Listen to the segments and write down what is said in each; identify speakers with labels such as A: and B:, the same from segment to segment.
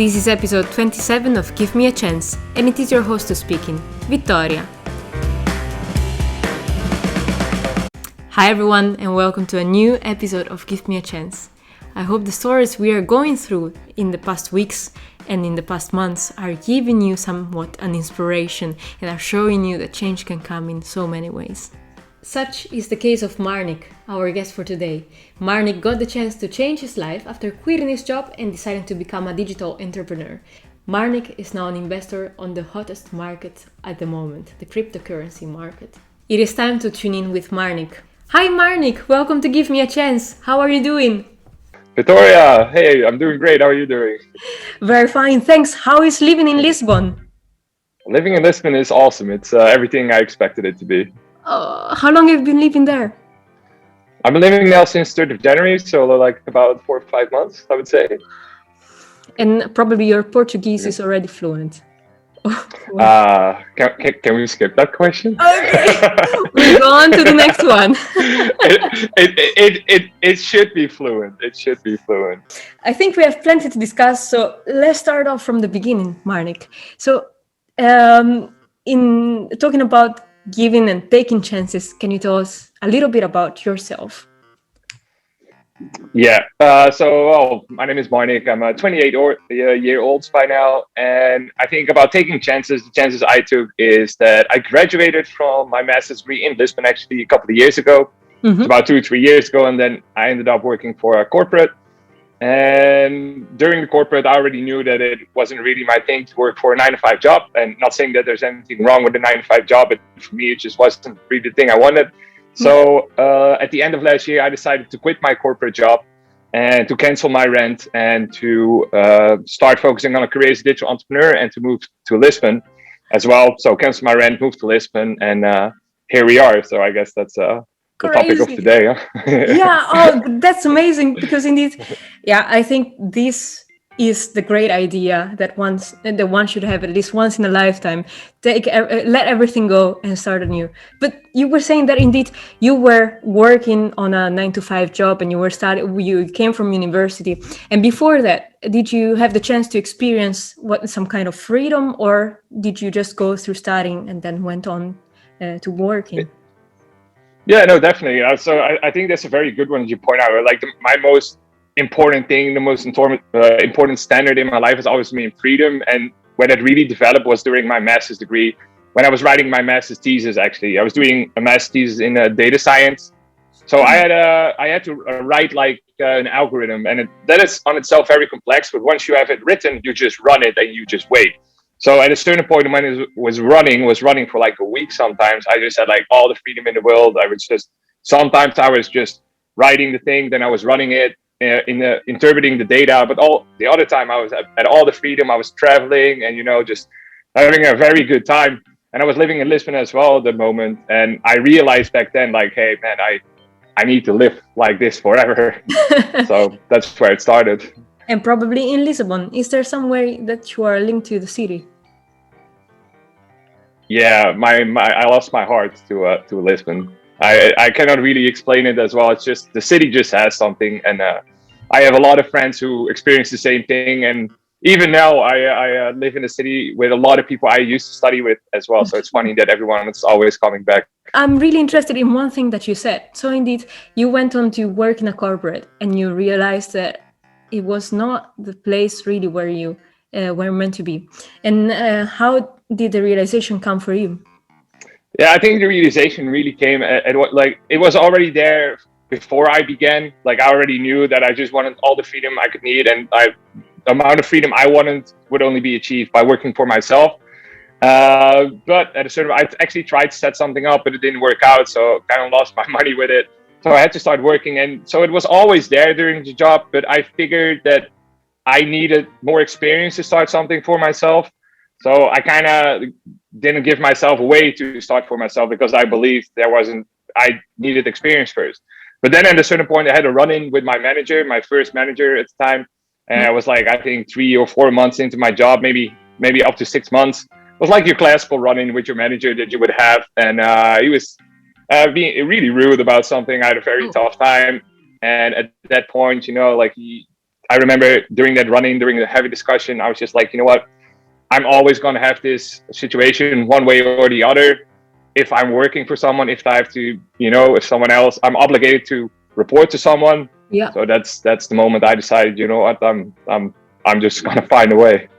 A: This is episode 27 of Give Me a Chance, and it is your host speaking, Vittoria. Hi everyone, and welcome to a new episode of Give Me a Chance. I hope the stories we are going through in the past weeks and in the past months are giving you somewhat an inspiration and are showing you that change can come in so many ways. Such is the case of Marnik, our guest for today. Marnik got the chance to change his life after quitting his job and deciding to become a digital entrepreneur. Marnik is now an investor on the hottest market at the moment, the cryptocurrency market. It is time to tune in with Marnik. Hi Marnik, welcome to Give Me a Chance. How are you doing?
B: Victoria, hey, I'm doing great. How are you doing?
A: Very fine, thanks. How is living in Lisbon?
B: Living in Lisbon is awesome. It's everything I expected it to be.
A: How long have you been living there?
B: I've been living now since 3rd of January, so like about 4 or 5 months, I would say.
A: And probably your Portuguese is already fluent.
B: Can we skip that question?
A: Okay, we'll go on to the next one.
B: It should be fluent. It should be fluent.
A: I think we have plenty to discuss, so let's start off from the beginning, Marnik. So, in talking about giving and taking chances, can you tell us a little bit about yourself?
B: Yeah. My name is Marnik. I'm a 28-year-old by now, and I think about taking chances. The chances I took is that I graduated from my master's degree in Lisbon actually a couple of years ago. It's about 2 or 3 years ago, and then I ended up working for a corporate. And during the corporate, I already knew that it wasn't really my thing to work for a 9-to-5 job. And not saying that there's anything wrong with the 9-to-5 job, but for me, it just wasn't really the thing I wanted. So at the end of last year, I decided to quit my corporate job and to cancel my rent and to start focusing on a career as a digital entrepreneur and to move to Lisbon as well. So cancel my rent, move to Lisbon, and here we are. So I guess that's the topic of today.
A: Yeah, that's amazing, because indeed, I think this is the great idea that one should have at least once in a lifetime. Let everything go and start anew. But you were saying that indeed you were working on a 9-to-5 job and you came from university, and before that, did you have the chance to experience some kind of freedom, or did you just go through studying and then went on to working?
B: Yeah, no, definitely. So I think that's a very good one you point out. Like my most important thing, the most important standard in my life has always been freedom. And when it really developed was during my master's degree. When I was writing my master's thesis, actually, I was doing a master's thesis in data science. So I had to write like an algorithm, and that is on itself very complex. But once you have it written, you just run it and you just wait. So at a certain point when it was running for like a week sometimes, I just had like all the freedom in the world. Sometimes I was just writing the thing, then I was running it, interpreting the data. But all the other time I was at all the freedom. I was traveling and, just having a very good time. And I was living in Lisbon as well at the moment. And I realized back then, like, hey, man, I need to live like this forever. So that's where it started.
A: And probably in Lisbon. Is there some way that you are linked to the city?
B: Yeah, I lost my heart to Lisbon. I cannot really explain it as well. It's just the city just has something, and I have a lot of friends who experience the same thing. And even now, I live in a city with a lot of people I used to study with as well. So it's funny that everyone is always coming back.
A: I'm really interested in one thing that you said. So indeed, you went on to work in a corporate, and you realized that it was not the place really where you were meant to be. And how did the realization come for you?
B: Yeah, I think the realization really came at what, like, it was already there before I began. Like, I already knew that I just wanted all the freedom I could need, and the amount of freedom I wanted would only be achieved by working for myself. But at a certain, I actually tried to set something up, but it didn't work out, so kind of lost my money with it. So I had to start working, and so it was always there during the job, but I figured that I needed more experience to start something for myself. So I kind of didn't give myself a way to start for myself because I believed I needed experience first. But then at a certain point, I had a run-in with my manager, my first manager at the time. And I was like, I think 3 or 4 months into my job, maybe up to 6 months. It was like your classical run-in with your manager that you would have. And he was being really rude about something. I had a very tough time. And at that point, I remember during the heavy discussion, I was just like, you know what? I'm always going to have this situation one way or the other. If I'm working for someone, if I have to, if someone else, I'm obligated to report to someone.
A: Yeah.
B: So that's the moment I decided, you know what, I'm just going to find a way.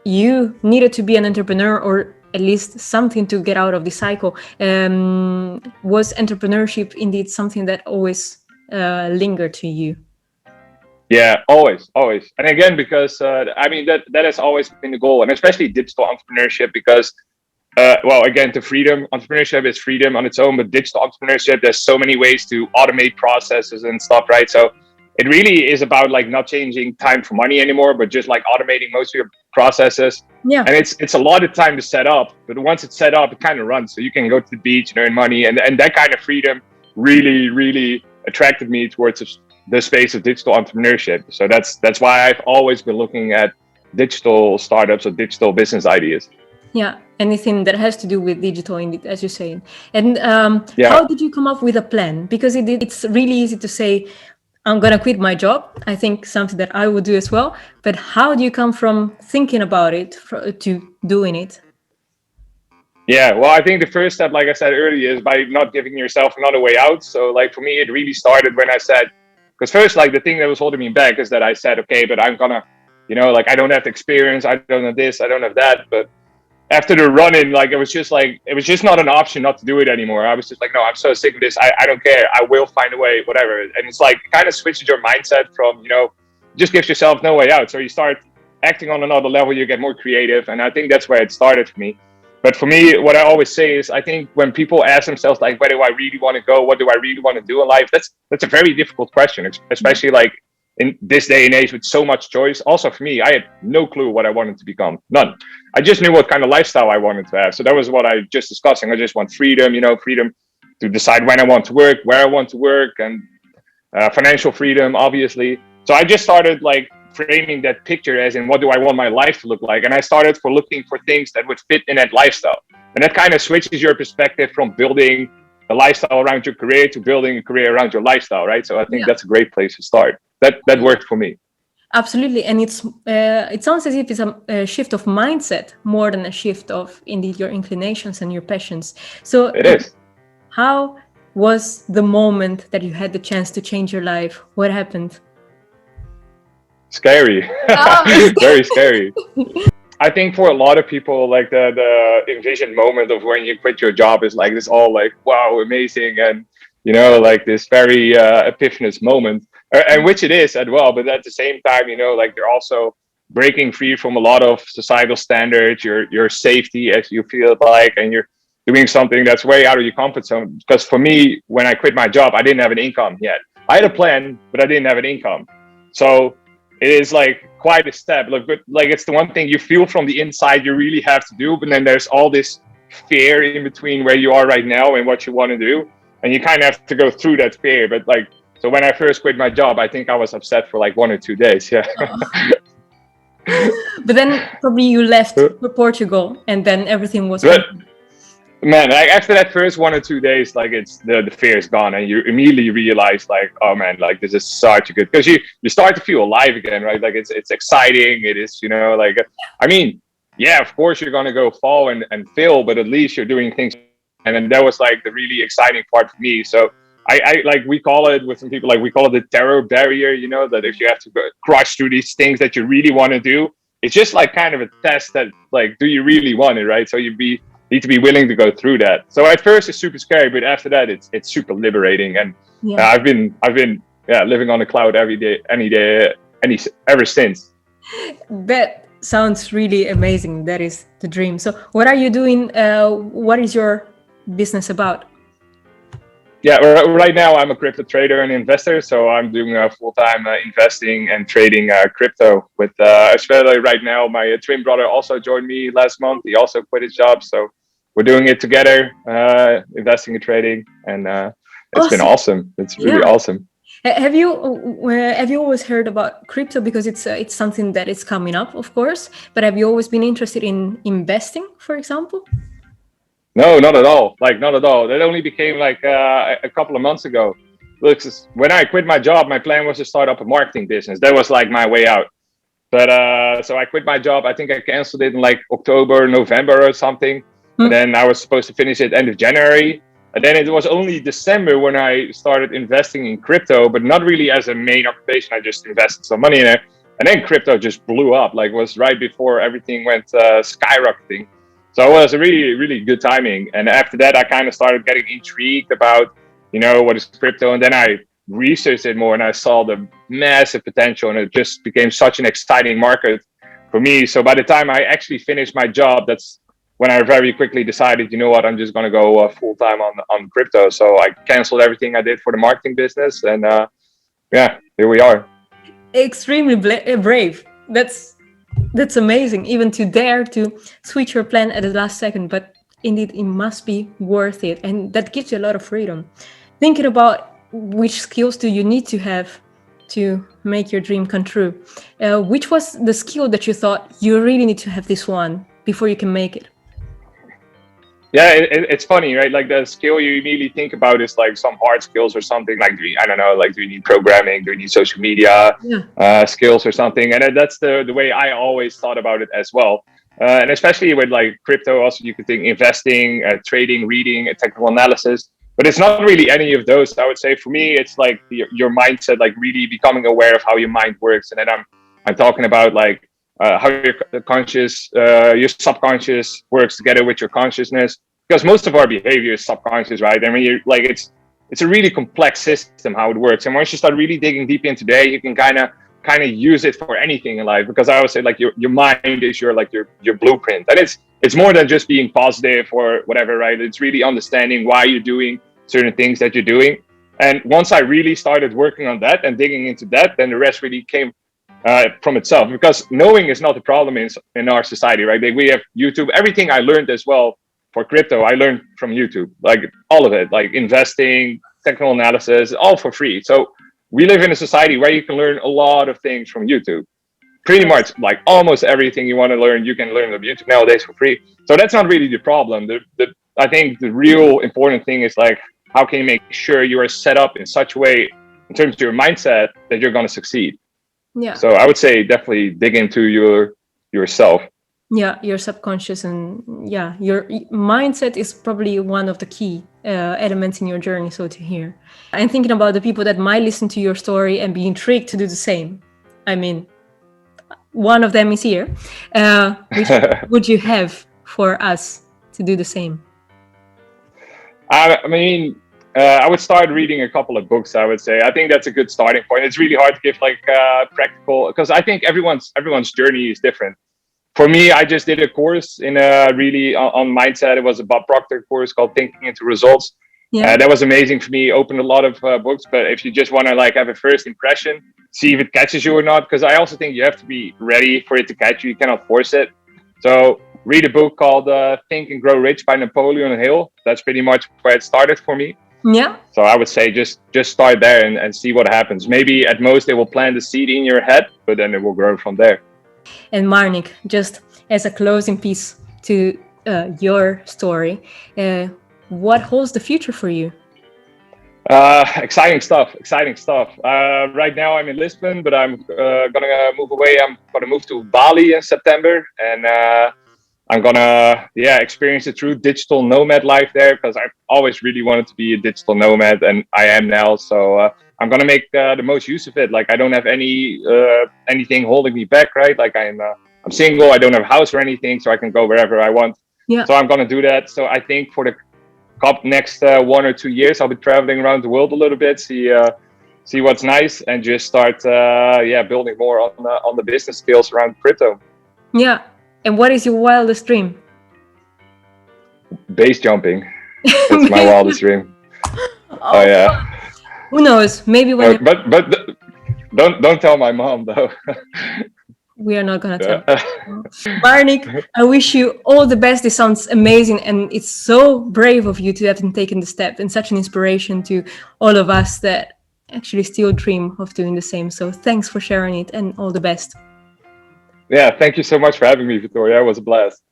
A: You needed to be an entrepreneur, or at least something to get out of the cycle. Was entrepreneurship indeed something that always lingered to you?
B: Yeah, always. And again, because that has always been the goal, and especially digital entrepreneurship, because again, to freedom, entrepreneurship is freedom on its own, but digital entrepreneurship, there's so many ways to automate processes and stuff, right? So it really is about like not changing time for money anymore, but just like automating most of your processes.
A: Yeah.
B: And it's a lot of time to set up, but once it's set up, it kind of runs. So you can go to the beach and earn money, and that kind of freedom really, really attracted me towards the space of digital entrepreneurship. So that's why I've always been looking at digital startups or digital business ideas.
A: Yeah, anything that has to do with digital, indeed, as you say. And how did you come up with a plan? Because it's really easy to say, I'm going to quit my job. I think something that I would do as well. But how do you come from thinking about it to doing it?
B: Yeah, well, I think the first step, like I said earlier, is by not giving yourself another way out. So like for me, it really started when I said, because first, like the thing that was holding me back is that I said, okay, but I'm gonna, like I don't have the experience, I don't have this, I don't have that. But after the run-in, like it was just not an option not to do it anymore. I was just like, no, I'm so sick of this. I don't care. I will find a way, whatever. And it's like kind of switches your mindset from, just gives yourself no way out. So you start acting on another level, you get more creative. And I think that's where it started for me. But for me, what I always say is, I think when people ask themselves, like, where do I really want to go? What do I really want to do in life? That's a very difficult question, especially like in this day and age with so much choice. Also for me, I had no clue what I wanted to become. None. I just knew what kind of lifestyle I wanted to have. So that was what I just discussing. I just want freedom, freedom to decide when I want to work, where I want to work, and financial freedom, obviously. So I just started like framing that picture as in, what do I want my life to look like? And I started looking for things that would fit in that lifestyle. And that kind of switches your perspective from building a lifestyle around your career to building a career around your lifestyle, right? So I think that's a great place to start. That worked for me.
A: Absolutely. And it sounds as if it's a shift of mindset more than a shift of indeed your inclinations and your passions. So
B: it is.
A: How was the moment that you had the chance to change your life? What happened?
B: Scary. Very scary. I think for a lot of people, like the envisioned moment of when you quit your job is like this all like, wow, amazing. And, like this very epiphanous moment, and which it is as well. But at the same time, like they're also breaking free from a lot of societal standards, your safety as you feel like, and you're doing something that's way out of your comfort zone. Because for me, when I quit my job, I didn't have an income yet. I had a plan, but I didn't have an income. So it is like quite a step. Like, but like it's the one thing you feel from the inside you really have to do, but then there's all this fear in between where you are right now and what you want to do, and you kind of have to go through that fear. But like, so when I first quit my job, I think I was upset for like 1 or 2 days. Yeah.
A: But then probably you left for Portugal, and then everything was.
B: Man, like after that first 1 or 2 days, like it's the fear is gone, and you immediately realize like, oh man, like this is such a good, because you start to feel alive again, right? Like it's exciting. It is, like, I mean, yeah, of course you're gonna go fall and fail, but at least you're doing things. And then that was like the really exciting part for me. So I like, we call it with some people, like we call it the terror barrier, that if you have to crush through these things that you really want to do, it's just like kind of a test that like, do you really want it, right? So need to be willing to go through that. So at first it's super scary, but after that it's super liberating. And I've been living on the cloud every day, ever since.
A: That sounds really amazing. That is the dream. So what are you doing? What is your business about?
B: Yeah, right now I'm a crypto trader and investor. So I'm doing full-time investing and trading crypto with, especially right now, my twin brother also joined me last month. He also quit his job. So we're doing it together, investing and trading. And it's been awesome. It's really awesome.
A: Have you always heard about crypto? Because it's something that is coming up, of course. But have you always been interested in investing, for example?
B: No, not at all. Like, not at all. That only became like a couple of months ago. look, when I quit my job, my plan was to start up a marketing business. That was like my way out. But so I quit my job. I think I canceled it in like October, November or something. And then I was supposed to finish it end of January. And then it was only December when I started investing in crypto, but not really as a main occupation. I just invested some money in it. And then crypto just blew up, like was right before everything went skyrocketing. So it was a really, really good timing. And after that, I kind of started getting intrigued about, what is crypto? And then I researched it more and I saw the massive potential, and it just became such an exciting market for me. So by the time I actually finished my job, that's when I very quickly decided, you know what, I'm just going to go full time on crypto. So I canceled everything I did for the marketing business, and here we are.
A: Extremely brave. That's amazing, even to dare to switch your plan at the last second. But indeed, it must be worth it, and that gives you a lot of freedom. Thinking about which skills do you need to have to make your dream come true, which was the skill that you thought you really need to have this one before you can make it?
B: Yeah, it's funny, right? Like the skill you immediately think about is like some hard skills or something. Like, I don't know, like do you need programming? Do you need social media skills or something? And that's the way I always thought about it as well. And especially with like crypto, also you could think investing, trading, reading, technical analysis. But it's not really any of those. I would say for me, it's like your mindset, like really becoming aware of how your mind works. And then I'm talking about like how your conscious, your subconscious works together with your consciousness, because most of our behavior is subconscious, right? I mean, it's a really complex system how it works, and once you start really digging deep into that, you can kind of use it for anything in life. Because I always say like your mind is your blueprint, and it's more than just being positive or whatever, right? It's really understanding why you're doing certain things that you're doing. And once I really started working on that and digging into that, then the rest really came from itself, because knowing is not the problem in our society, right? We have YouTube. Everything I learned as well for crypto, I learned from YouTube, like all of it, like investing, technical analysis, all for free. So we live in a society where you can learn a lot of things from YouTube. Pretty much like almost everything you want to learn, you can learn on YouTube nowadays for free. So that's not really the problem. I think the real important thing is like, how can you make sure you are set up in such a way in terms of your mindset that you're going to succeed?
A: Yeah.
B: So I would say definitely dig into yourself.
A: Yeah, your subconscious, and your mindset is probably one of the key elements in your journey, so to hear. I'm thinking about the people that might listen to your story and be intrigued to do the same. I mean, one of them is here. Which would you have for us to do the same?
B: I mean, I would start reading a couple of books, I would say. I think that's a good starting point. It's really hard to give like practical, because I think everyone's journey is different. For me, I just did a course in really on mindset. It was a Bob Proctor course called Thinking into Results. Yeah. That was amazing for me. Opened a lot of books. But if you just want to like have a first impression, see if it catches you or not, because I also think you have to be ready for it to catch you. You cannot force it. So read a book called Think and Grow Rich by Napoleon Hill. That's pretty much where it started for me.
A: Yeah.
B: So I would say just start there and see what happens. Maybe at most they will plant the seed in your head, but then it will grow from there.
A: And Marnik, just as a closing piece to your story, what holds the future for you?
B: Exciting stuff. Right now I'm in Lisbon, but I'm gonna move away. I'm gonna move to Bali in September, and I'm gonna experience a true digital nomad life there, because I've always really wanted to be a digital nomad, and I am now. So I'm gonna make the most use of it. Like I don't have anything holding me back, right? Like I'm single. I don't have a house or anything, so I can go wherever I want. Yeah. So I'm gonna do that. So I think for the next 1 or 2 years, I'll be traveling around the world a little bit, see what's nice, and just start building more on the business skills around crypto.
A: Yeah. And what is your wildest dream?
B: Base jumping. That's my wildest dream. Oh yeah.
A: Who knows? Maybe when.
B: But don't tell my mom though.
A: We are not gonna tell. Marnik, I wish you all the best. This sounds amazing, and it's so brave of you to have taken the step, and such an inspiration to all of us that actually still dream of doing the same. So thanks for sharing it, and all the best.
B: Yeah, thank you so much for having me, Victoria. It was a blast.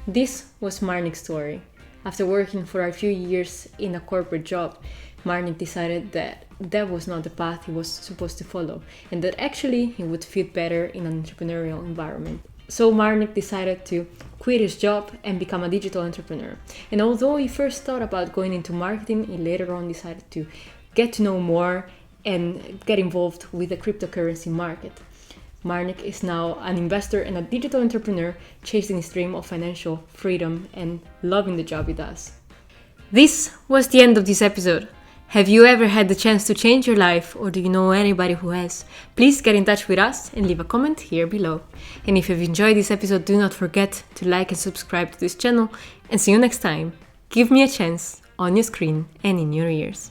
A: This was Marnik's story. After working for a few years in a corporate job, Marnik decided that that was not the path he was supposed to follow, and that actually he would fit better in an entrepreneurial environment. So Marnik decided to quit his job and become a digital entrepreneur. And although he first thought about going into marketing, he later on decided to get to know more and get involved with the cryptocurrency market. Marnik is now an investor and a digital entrepreneur chasing his dream of financial freedom and loving the job he does. This was the end of this episode. Have you ever had the chance to change your life, or do you know anybody who has? Please get in touch with us and leave a comment here below. And if you've enjoyed this episode, do not forget to like and subscribe to this channel, and see you next time. Give me a chance on your screen and in your ears.